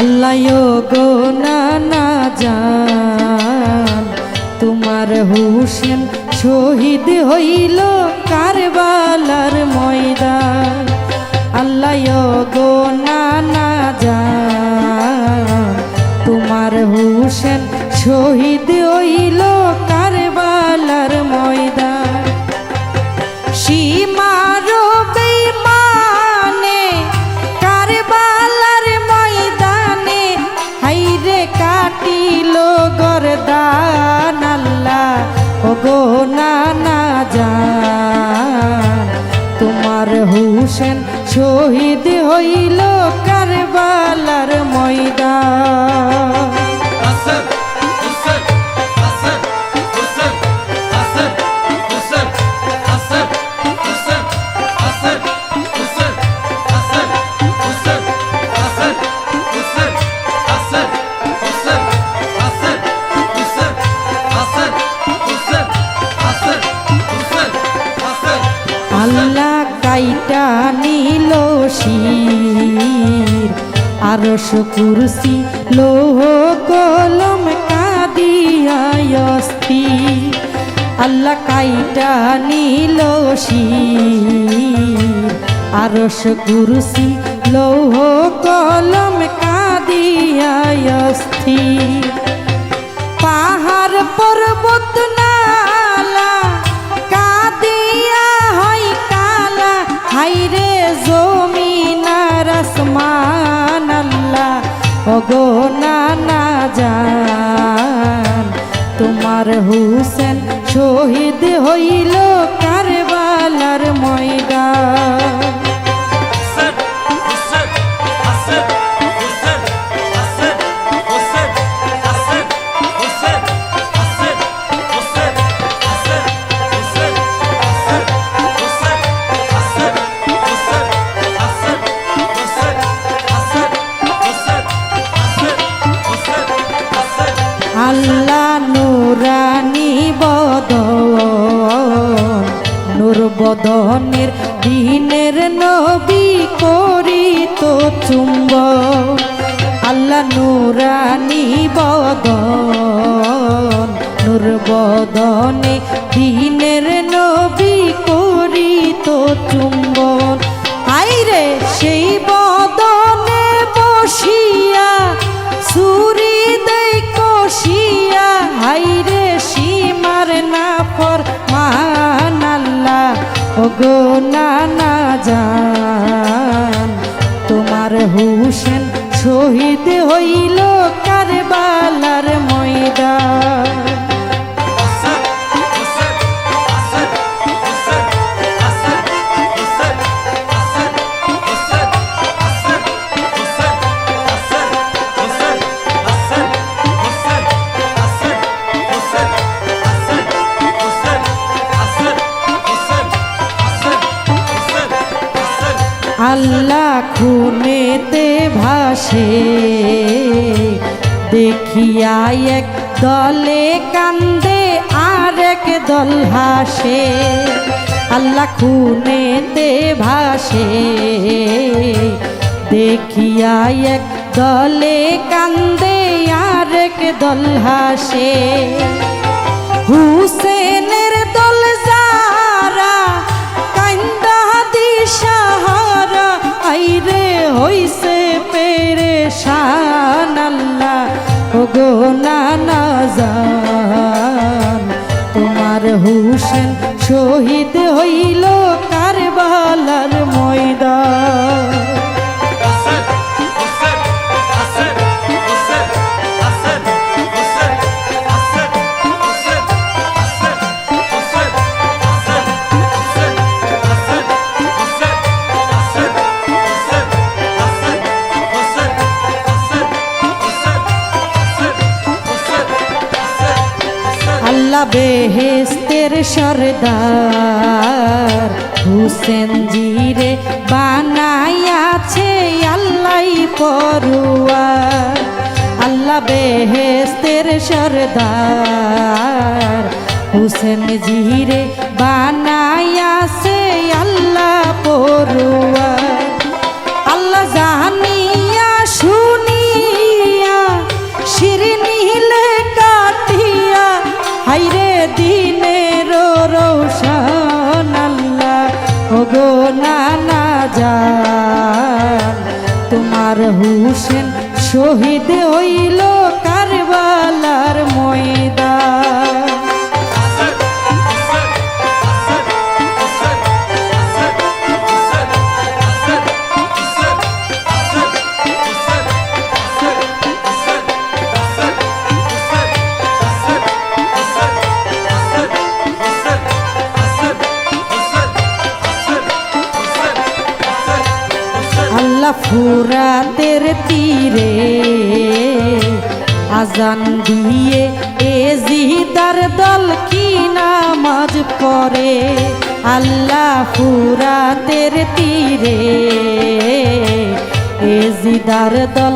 আল্লাহ গো নানা জান তোমার হুসেন শহীদ হইল কারবালার ময়দান। আল্লাহ গো নানা জান তোমার হুসেন শহীদ হইল কারবালার ময়দান। সীমার বেঈমানে কারবালার ময়দানে হাইরে কাটিল গরদান। আল্লাহ ওগো নানা জান তোমার হুসেন শহীদ হইল কারবালার ময়দান। আল্লাহ কাইটা নিল শির আরশ কুরসি লৌহ কলম কাদিয়া অস্থির। আল্লাহ কাইটা নিল শির আরশ কুরসি লৌহ কলম কাদিয়া অস্থির। পাহাড় পর্বত নালা কাদিয়া হয় কালা হাইরে জমিন আর আসমান। আল্লাহ ওগো নানা জান তোমার হুসেন শহীদ হইল কারবালার ময়দান। আল্লাহ নুরানি বদন নূর বদনের দিনের নবী করিত চুম্বন। আল্লাহ নুরানি বদন নূর বদনে দিনের নবী করিত চুম্বন। আইরে সেই বদনে বসিয়া সুরি দেই কষিয়া হাইরে সীমার না ফরমান। আল্লাহ ওগো নানা জান তোমার হুসেন শহীদ হইল কারবালার ময়দান। আল্লাহ খুনেতে ভাসে দেখিয়া এক দলে কান্দে আর এক দল হাসে। আল্লাহ খুনেতে ভাসে দেখিয়া এক দলে কান্দে আর এক দল হাসে। হুসেনের দল যারা কান্দা দিশাহারা আইরে হইছে পেরেশান। আল্লাহ ওগো নানা জান তোমার হুসেন শহীদ হইল কারবালার ময়দান। আল্লাহ বেহেস্তের সরদার হুসেন জিরে বানাইয়াছে আল্লাহ পরুয়ার। আল্লাহ বেহেস্তের সরদার হুসেন জিরে বানায়াছে আল্লাহ পড়ুয়ার। আল্লাহ জানিয়া শুনিয়া শিরনিলে কাটিয়া হাইরে দিনের রোশন আল্লাহ ওগো নানা জান তোমার হুসেন শহীদ হইল কারবালার ময়দান। আল্লাহ ফুরাতের তীরে আজান দিয়ে এজিদার দল কি নামাজ পড়ে। আল্লাহ ফুরাতের তীরে এজিদার দল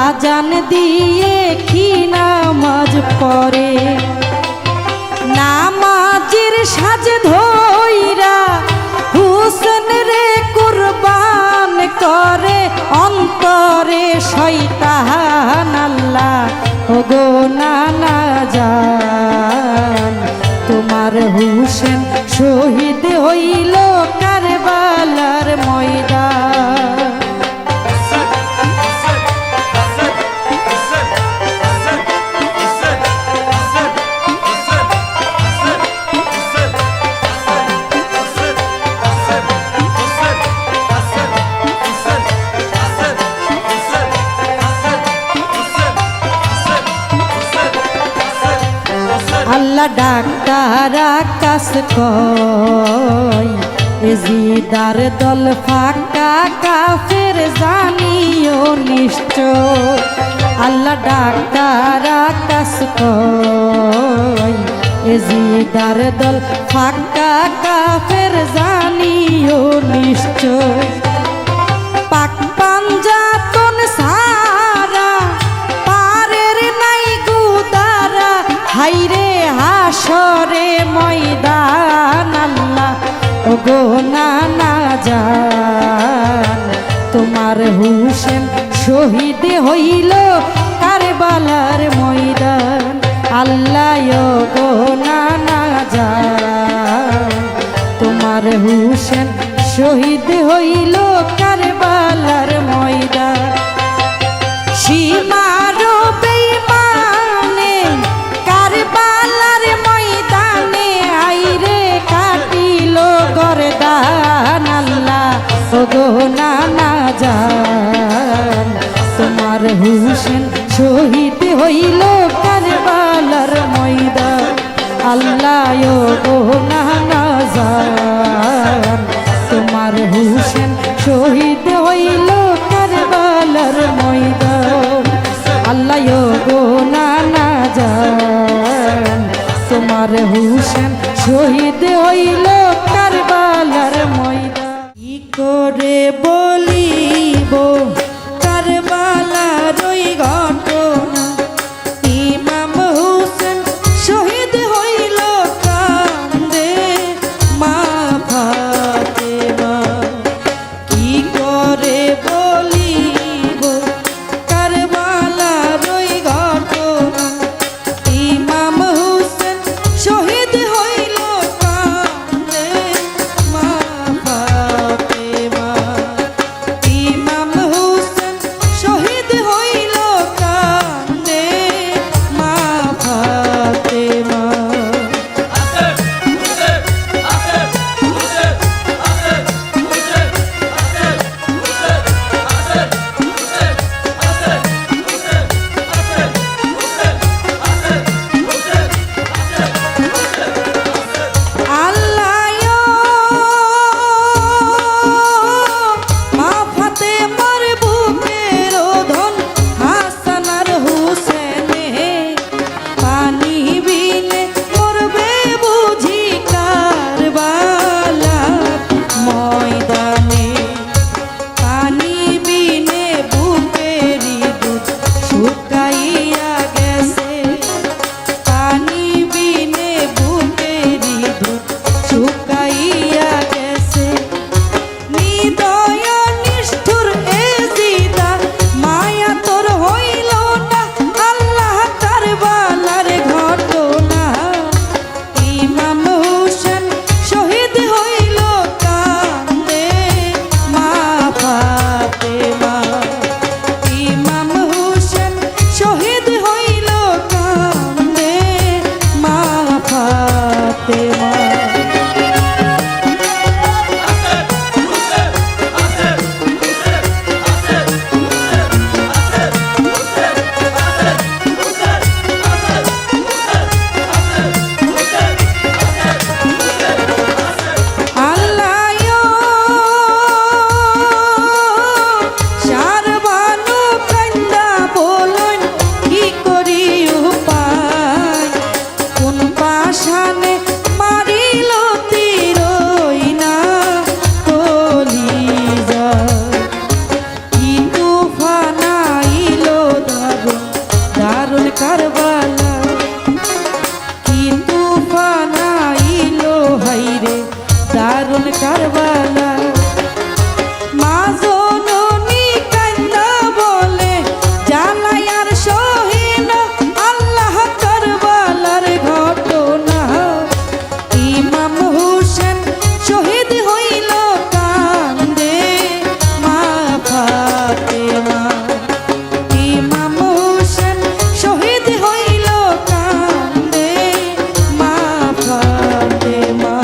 আজান দিয়ে কি নামাজ পড়ে। নামাজের সাজ ধইরা হুসেন রে কুরবান করে অন্তরে শয়তান আল্লাহ ওগো নানা জান তোমার হুসেন শহীদ হইল কারবালার ময়দান। আল্লাহ ডাক্তার আকাশ কয় এজিদার দল ফাঁকা কাফের জানিও নিশ্চয়। আল্লাহ ডাক্তার আকাশ কয় এজিদার দল ফাঁকা কাফের জানিও নিশ্চয়। পাক পাঞ্জাতন সারা পারের নাই গুদারা হাইরে হাসরে ময়দান আল্লাহ ওগো নানা জান তোমার হুসেন শহীদ হইল কারবালার ময়দান। আল্লাহ ওগো নানা জান তোমার হুসেন শহীদ হইল কারবালার ময়দান। সীমার বেঈমানে কারবালার ময়দানে আইরে কাটিল গরদান আল্লাহ ওগো নানা জান তোমার হুসেন শহীদ হইল কারবালার ময়দান। আল্লাহ ওগো নানা জান তোমার হুসেন শহীদ হইল কারবালার ময়দান। আল্লাহ ওগো নানা জান তোমার হুসেন শহীদ হইল কারবালার ময়দান। কি করে বলিব কারবালার ওই ঘটনা ইমাম হুসেন শহীদ হইল কান্দে মা ফাতেমা। কি করে বলিব কারবালার ওই ঘটনা ইমাম হুসেন শহীদ হইল কান্দে মা ফাতেমা। দারুণ কারবালা কি তুফান আইলো হাইরে দারুণ কারবালা মা জননী কান্না বলে জ্বালাই আর সহিন আল্লাহ কারবালার ঘটনা ইমাম হোসেন শহীদ হইল কান্দে মা ফাতেমা ইমাম হোসেন শহীদ হইল কান্দে মা ফাতেমা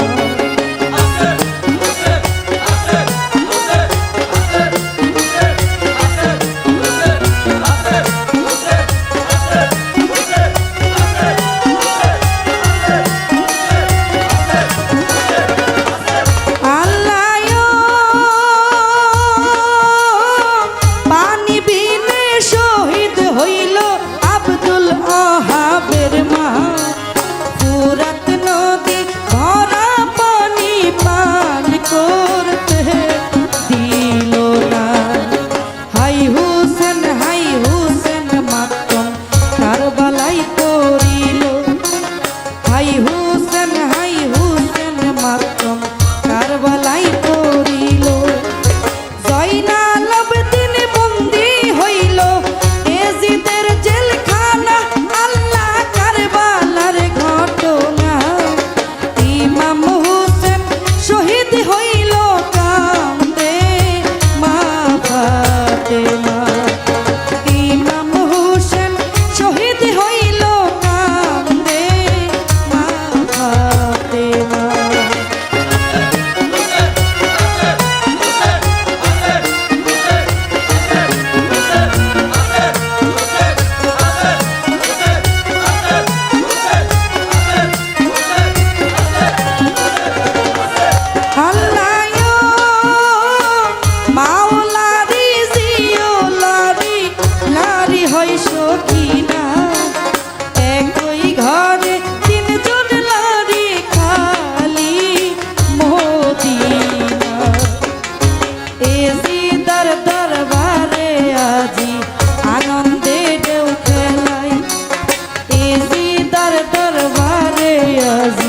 দরবারে আজি